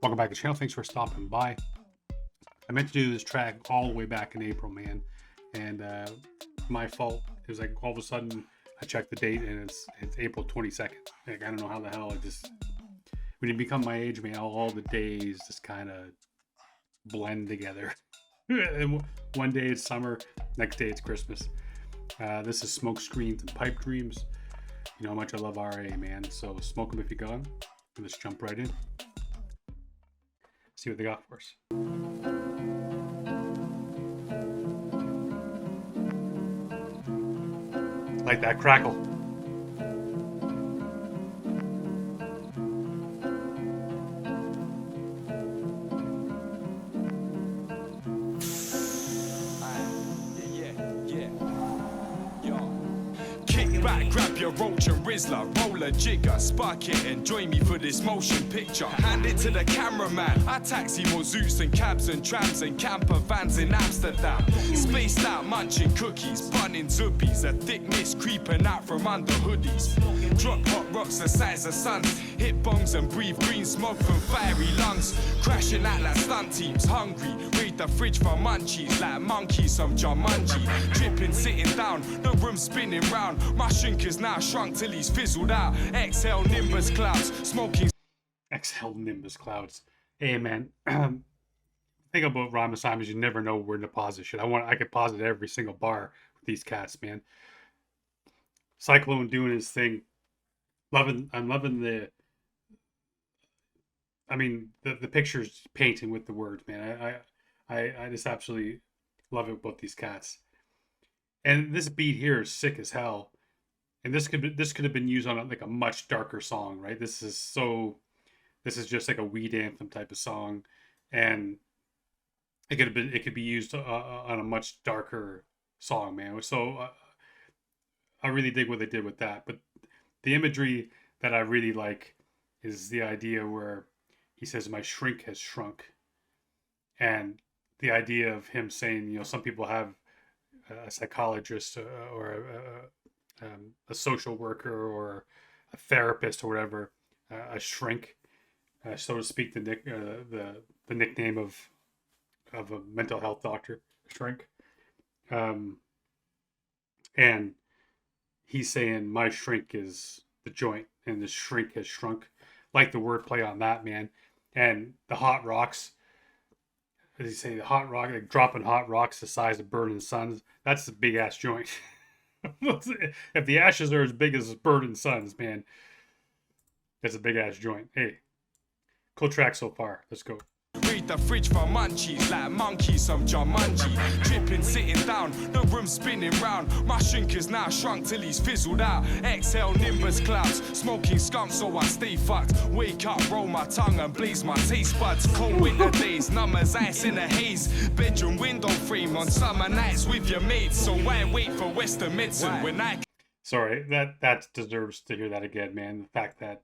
Welcome back to the channel. Thanks for stopping by. I meant to do this track all the way back in April, man, and my fault. It was like all of a sudden I checked the date and it's April 22nd. Like I don't know how the hell it just, when you become my age, man, all the days just kind of blend together. And one day it's summer, next day it's Christmas. This is Smoke Screens and Pipe Dreams. You know how much I love RA, man. So smoke them if you got them. Let's jump right in. See what they got for us. Like that crackle. Back, grab your roach and Rizzler, roll a jigger, spark it and join me for this motion picture. Hand it to the cameraman. I taxi more zoots and cabs and trams and camper vans in Amsterdam. Spaced out munching cookies, bunning zuppies, a thick mist creeping out from under hoodies. Drop hot rocks the size of suns, hit bongs and breathe green smoke from fiery lungs. Crashing out like stunt teams, hungry. Raid the fridge for munchies like monkeys, some Jumanji. Tripping, sitting down, the room spinning round. My shrink is now shrunk till he's fizzled out. Exhale nimbus clouds, smoking. Exhale nimbus clouds. Hey man, thing about rhyme assignments, you never know where to pause this shit. I could pause it every single bar with these cats, man. Cyclone doing his thing. I'm loving the pictures painting with the words, man. I just absolutely love it about these cats. And this beat here is sick as hell. And this could have been used on like a much darker song, right? This is just like a weed anthem type of song, and it could be used on a much darker song, man. So I really dig what they did with that. But the imagery that I really like is the idea where he says, "My shrink has shrunk," and the idea of him saying, you know, some people have a psychologist or a social worker or a therapist or whatever, a shrink, so to speak, the nickname of a mental health doctor, shrink. And he's saying my shrink is the joint, and the shrink has shrunk. Like the wordplay on that, man. And the hot rocks, as you say, the hot rock, like dropping hot rocks the size of burning suns. That's the big ass joint. If the ashes are as big as burning suns, man, that's a big ass joint. Hey, cool track so far. Let's go. Raid the fridge for munchies like monkeys, some Jumanji. Tripping, sitting down, the room spinning round. My shrink is now shrunk till he's fizzled out. Exhale nimbus clouds, smoking skunk so I stay fucked. Wake up, roll my tongue and blaze my taste buds. Cold winter days, numb as ice in a haze. Bedroom window frame on summer nights with your mates. So why wait for Western medicine when I... Sorry, that deserves to hear that again, man. The fact that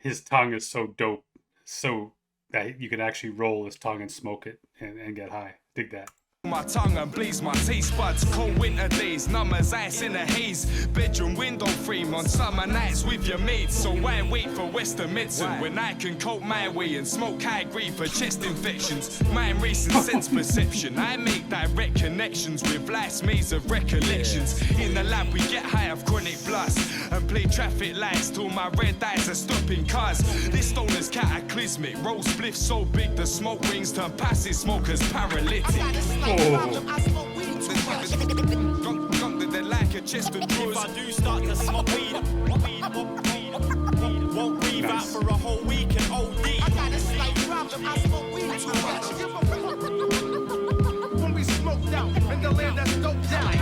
his tongue is so dope, so that you can actually roll his tongue and smoke it and get high. Dig that. My tongue and blaze my taste buds. Cold winter days, numb as ice in a haze. Bedroom window frame on summer nights with your mates. So why wait for Western medicine when I can cope my way and smoke high grade for chest infections? Mind racing sense perception. I make direct connections with life's maze of recollections. In the lab we get high of chronic blast and play traffic lights till my red eyes are stopping cars. This stoner's cataclysmic. Roll spliff so big the smoke rings turn passive smokers paralytic. I smoke weed too much. Drunk that like a chest and drawers. If I do start to smoke weed, won't breathe out for a whole week and OD. I got a slight problem, I smoke weed too much. When we smoked out in the land that's doped down.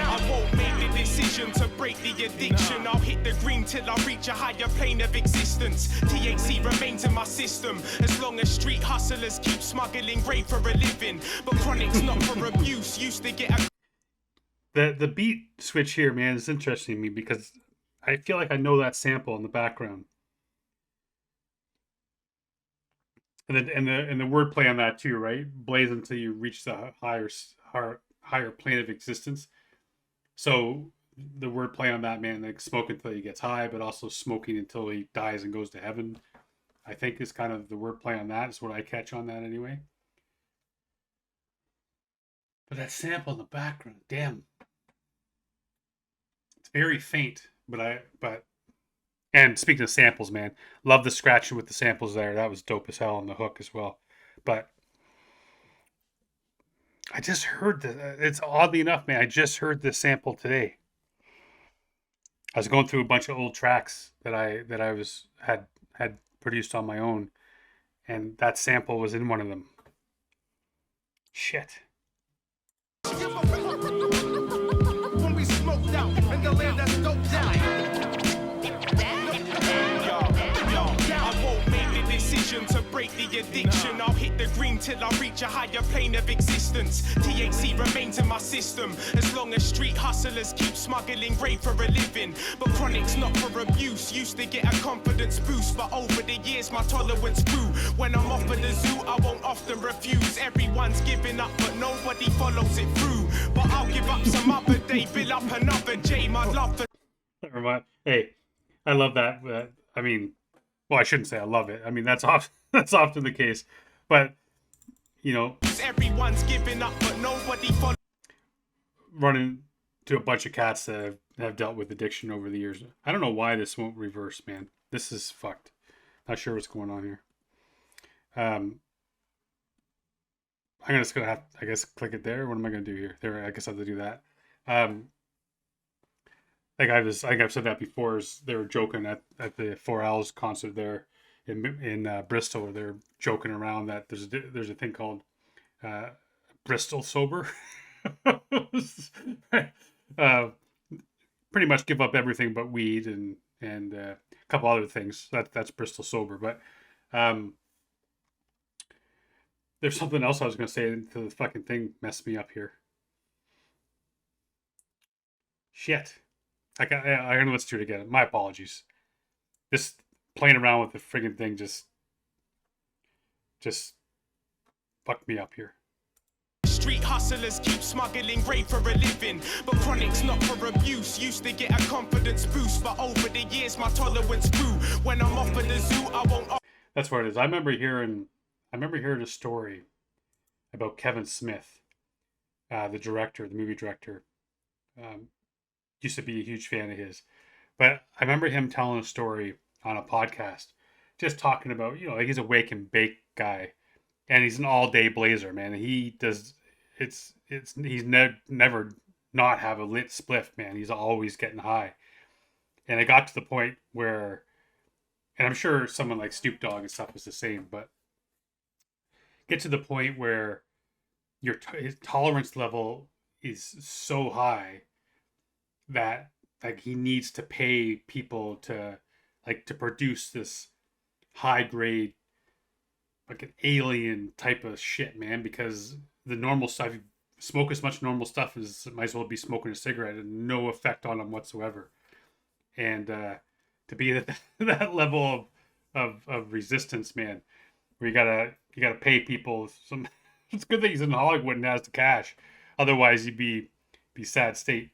I won't make the decision to break the addiction. I'll hit the green till I reach a higher plane of existence. THC remains in my system as long as street hustlers keep smuggling rain for a living. But chronic's not for abuse. Used to get a... The beat switch here, man, is interesting to me because I feel like I know that sample in the background. And the wordplay on that too, right? Blaze until you reach the higher plane of existence. So the wordplay on that, man, like smoke until he gets high, but also smoking until he dies and goes to heaven. I think is kind of the wordplay on that. Is what I catch on that anyway. But that sample in the background, damn, it's very faint. But and speaking of samples, man, love the scratching with the samples there. That was dope as hell on the hook as well. But I just heard that. It's oddly enough, man. I just heard this sample today. I was going through a bunch of old tracks that I was had produced on my own, and that sample was in one of them. Shit. When we smoked out in the land that's doped out. I won't make the decision to break the addiction. I'll hit the green till I reach a higher plane of existence. THC remains in my system as long as street hustlers keep smuggling grade for a living. But chronic's not for abuse. Used to get a confidence boost, but over the years my tolerance grew. When I'm off at the zoo, I won't often refuse. Everyone's giving up, but nobody follows it through. But I'll give up some other day, build up another J. My love for Never mind. Hey, I love that. I mean, well, I shouldn't say I love it. I mean, that's often the case. But you know, everyone's giving up, but nobody follows. Running to a bunch of cats that have dealt with addiction over the years. I don't know why this won't reverse, man. This is fucked. Not sure what's going on here. I'm just gonna have, I guess, click it there. What am I gonna do here? There, I guess I have to do that. Like I've said that before. Is they were joking at the Four Owls concert there in Bristol. They're joking around that there's a thing called Bristol sober. Pretty much give up everything but weed and a couple other things. That's Bristol sober. But there's something else I was gonna say until the fucking thing messed me up here. Shit. I'm gonna let's do it again. My apologies. This playing around with the friggin' thing just fucked me up here. Street hustlers keep smuggling grade for a living, but chronic's not for abuse. Used to get a confidence boost, but over the years my tolerance grew. When I'm off at the zoo, I won't. That's what it is. I remember hearing a story about Kevin Smith, the movie director. Used to be a huge fan of his, but I remember him telling a story on a podcast, just talking about, like he's a wake and bake guy, and he's an all day blazer, man. He does he's never not have a lit spliff, man. He's always getting high, and it got to the point where, and I'm sure someone like Snoop Dogg and stuff was the same, but get to the point where his tolerance level is so high that like he needs to pay people to produce this high grade like an alien type of shit, man, because the normal stuff, you smoke as much normal stuff as might as well be smoking a cigarette and no effect on them whatsoever. And to be at that level of resistance, man, where you gotta pay people some. It's good that he's in Hollywood and has the cash, otherwise he'd be sad state.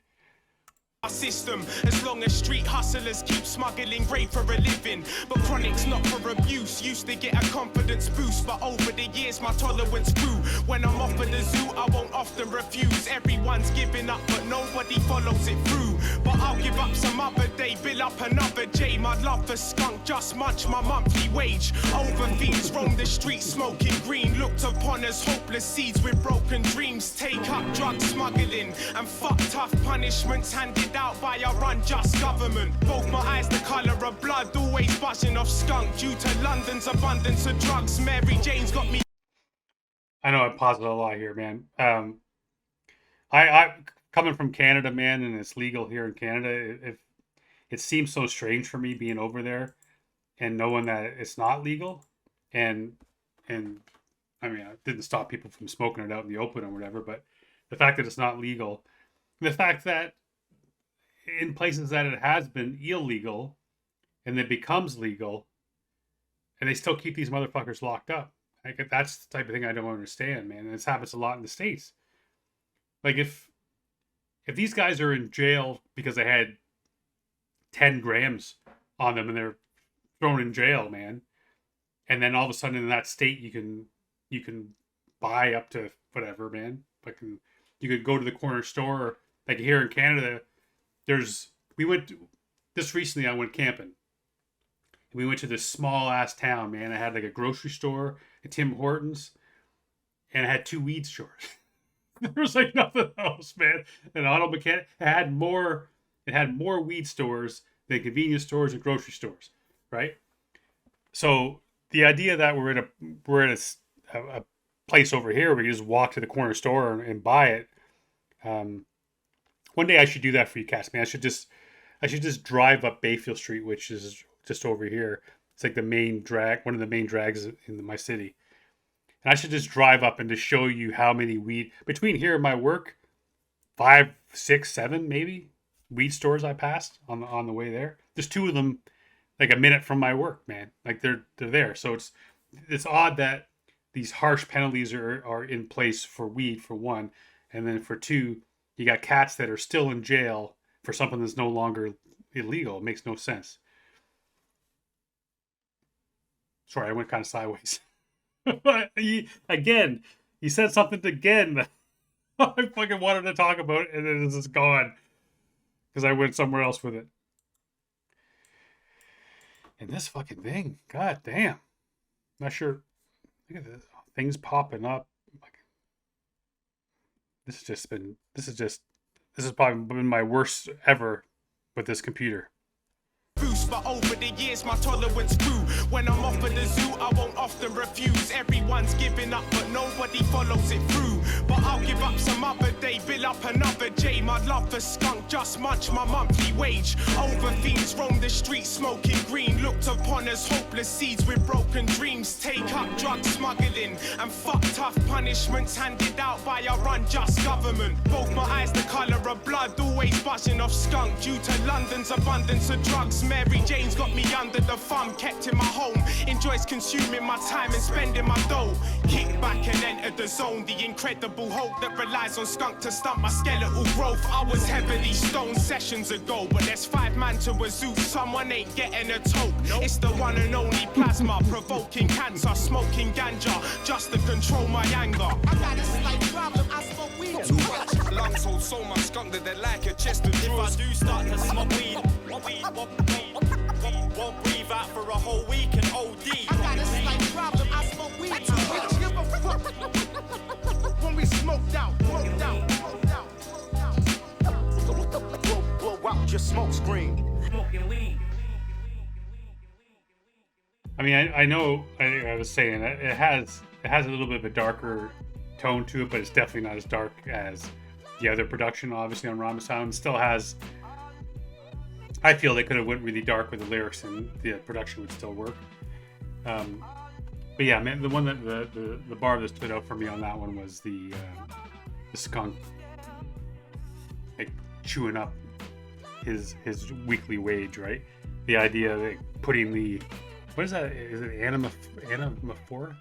System as long as street hustlers keep smuggling grade for a living, but chronic's not for abuse. Used to get a confidence boost, but over the years my tolerance grew. When I'm off at the zoo, I won't often refuse. Everyone's giving up, but nobody follows it through. But I'll give up some other day, build up another J. My love for skunk just munch my monthly wage. Over fiends roam the streets smoking green, looked upon as hopeless seeds with broken dreams. Take up drug smuggling and fuck tough punishments handed out by our unjust government. Both my eyes the colour of blood, always buzzing off skunk due to London's abundance of drugs. Mary Jane's got me. I know I paused it a lot here, man. I coming from Canada, man, and it's legal here in Canada. It seems so strange for me being over there and knowing that it's not legal, and I mean, it didn't stop people from smoking it out in the open or whatever, but the fact that it's not legal, the fact that in places that it has been illegal and it becomes legal and they still keep these motherfuckers locked up. Like, that's the type of thing I don't understand, man. And this happens a lot in the States. Like if if these guys are in jail because they had 10 grams on them and they're thrown in jail, man, and then all of a sudden in that state you can buy up to whatever, man. Fucking, you could go to the corner store, like here in Canada. This recently I went camping. We went to this small ass town, man. I had like a grocery store, a Tim Hortons, and I had 2 weed stores. There was like nothing else, man. An auto mechanic. It had more weed stores than convenience stores and grocery stores, right? So the idea that we're in a place over here where you just walk to the corner store and buy it. One day I should do that for you, cats, man. I should just drive up Bayfield Street, which is just over here. It's like one of the main drags in my city. And I should just drive up and just show you how many weed between here and my work, 5, 6, 7 maybe weed stores I passed on the way there. There's 2 of them like a minute from my work, man. Like they're there. So it's odd that these harsh penalties are in place for weed, for one, and then for 2, you got cats that are still in jail for something that's no longer illegal. It makes no sense. Sorry, I went kind of sideways. You said something again that I fucking wanted to talk about, and then it's just gone because I went somewhere else with it. And this fucking thing, god damn, not sure. Look at this, things popping up. This has probably been my worst ever with this computer. But over the years my tolerance grew. When I'm off at the zoo I won't often refuse. Everyone's giving up but nobody follows it through. But I'll give up some other day, bill up another J. My love for skunk just munch my monthly wage. Over fiends roam the streets smoking green. Looked upon as hopeless seeds with broken dreams. Take up drug smuggling and fuck tough punishments handed out by our unjust government. Both my eyes the colour of blood, always buzzing off skunk. Due to London's abundance of drugs, Mary Jane's got me under the thumb, kept in my home. Enjoys consuming my time and spending my dough. Kick back and enter the zone. The incredible hope that relies on skunk to stunt my skeletal growth. I was heavily stoned sessions ago, but there's 5 man to a zoo. Someone ain't getting a toke. It's the one and only plasma, provoking cancer, smoking ganja, just to control my anger. I got a slight problem. I smoke weed too much. Lungs hold so much skunk that they're like a chest of drawers. If I do start to smoke weed, won't breathe out for a whole week and OD. I got a slight problem. I smoke weed too much. Give a fuck when we smoked out. Blow out your smoke screen. Smoking weed. I mean, I know. I was saying it has a little bit of a darker tone to it, but it's definitely not as dark as the other production. Obviously, on Rhyme Asylum, still has. I feel they could have went really dark with the lyrics, and the production would still work. But yeah, man, the one that the bar that stood out for me on that one was the skunk, like chewing up his weekly wage, right? The idea of like, putting the what is that? Is it anamaphora?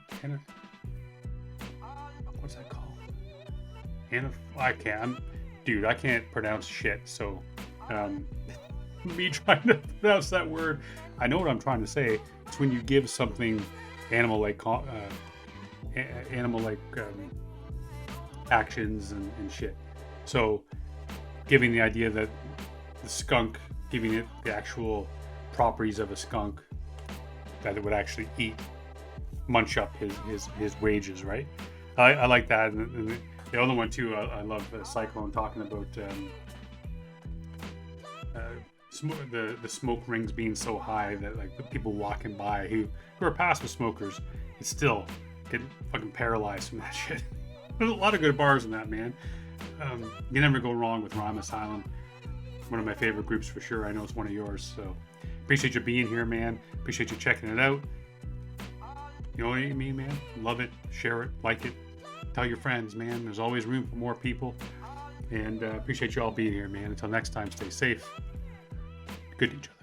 What's that called? I can't pronounce shit. So. Me trying to pronounce that word. I know what I'm trying to say. It's when you give something animal-like actions and shit. So, giving the idea that the skunk, giving it the actual properties of a skunk that it would actually eat, munch up his wages, right? I like that. And the other one too. I love Cyclone talking about. The smoke rings being so high that like the people walking by who are passive smokers, it's still getting fucking paralyzed from that shit. There's a lot of good bars in that, man. You never go wrong with Rhyme Asylum. One of my favorite groups for sure. I know it's one of yours. So appreciate you being here, man. Appreciate you checking it out. You know what I mean, man? Love it, share it, like it, tell your friends, man. There's always room for more people. And appreciate you all being here, man. Until next time, stay safe. Good to each other.